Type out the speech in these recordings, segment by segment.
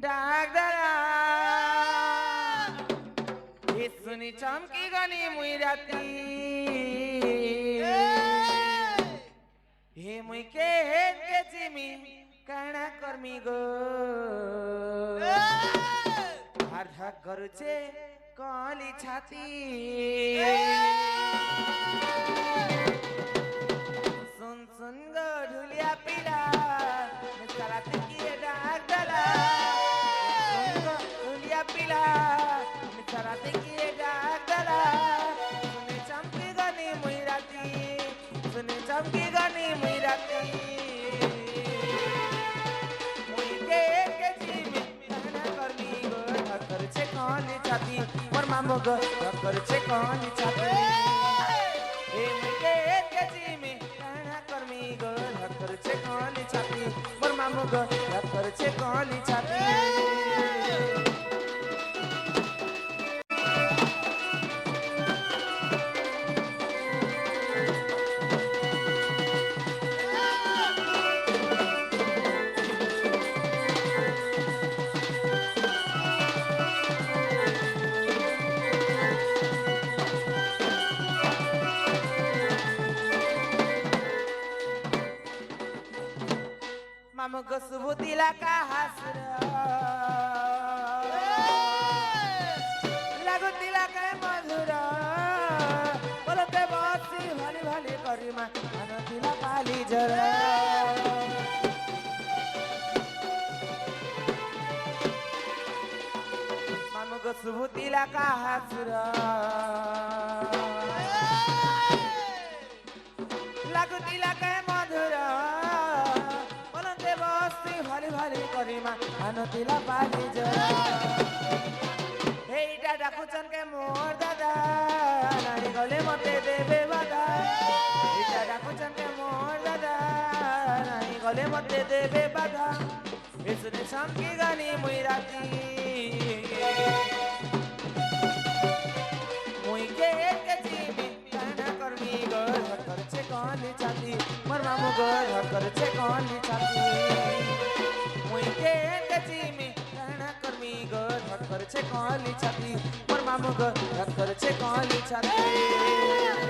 ডাকদারা শুনি চমকি গনি মুই রাতি হে মুই কে চিমি কানা করমি গো আর ধাক করছে কলি ছাতি सुन सुन गो ढुलिया पीला सारा तिकिए डाक डाला सुन गो ढुलिया पीला सारा तिकिए डाक डाला सुने चमकी गनी मुई राती सुने चमकी गनी मुई राती मुई के जी में कहना करनी गो धक्कर छे कौन छाती मोर मामो गो धक्कर छे कौन छाती ए मुई के जी में करमी गो धक्कर छे कौन छाती मोर मामू गो धक्कर छे कौन छाती मामू को सुबुतिला का हसरा लागो तिला का मधुरा बोलते बासी भाली भाली करी मा अन तिला पाली जरा मामू को सुबुतिला का हसरा लागो तिला का मधुरा भाली भाली करीमा आनतिला पाली जरा हेइटा डाकुचन के मोर दादा नानी गले मते देबे बादा हेइटा डाकुचन के मोर दादा नानी गले मते देबे बादा एसने चमकी गनी मुई राती मुई के जीवी कहना करमी गो धक्कर छे कौन छाती मोर मामू गो धक्कर छे कौन छाती मुई के जी में कहना करमी गो धक्कर छे कौन छाती मोर मामू गो धक्कर छे कौन छाती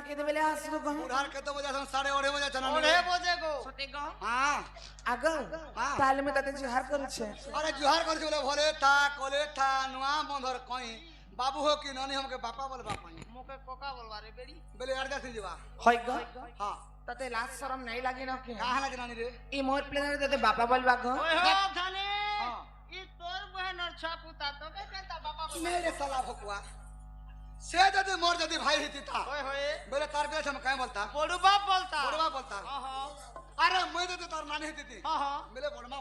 के देबेले आसलु गो उधार कते बजे सन 8:30 बजे चना 8 बजे गो सते गो हां आगो ताले में तते जुहार करू छे अरे जुहार कर बोले भले ता कोले था नुआ बंधर कहीं बाबू हो कि ननी हमके बापा बोल बापा मोके कोका बोलवा रे बेड़ी बेले यार जा जीवा होय गो हां तते लाज शरम नहीं लागी न के काहे लागे नानी रे ई मोर प्लेन रे तते बापा बोलबा गो ओए हो थाने हां ई तोर बहन और छापुता तो के कहता बापा बोल मेरे साला भकुआ से जदि मोर जदि भाई हिती था ओए होए बेले तार के हम काहे बोलता बड़ुबा बोलता हां हां अरे मैं जदि तार नानी हिती थी हां बेले बड़मा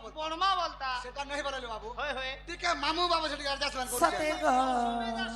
बोलता सेटा नहीं बोले बाबू होए होए ठीक है मामू बाबू से यार जा सते गो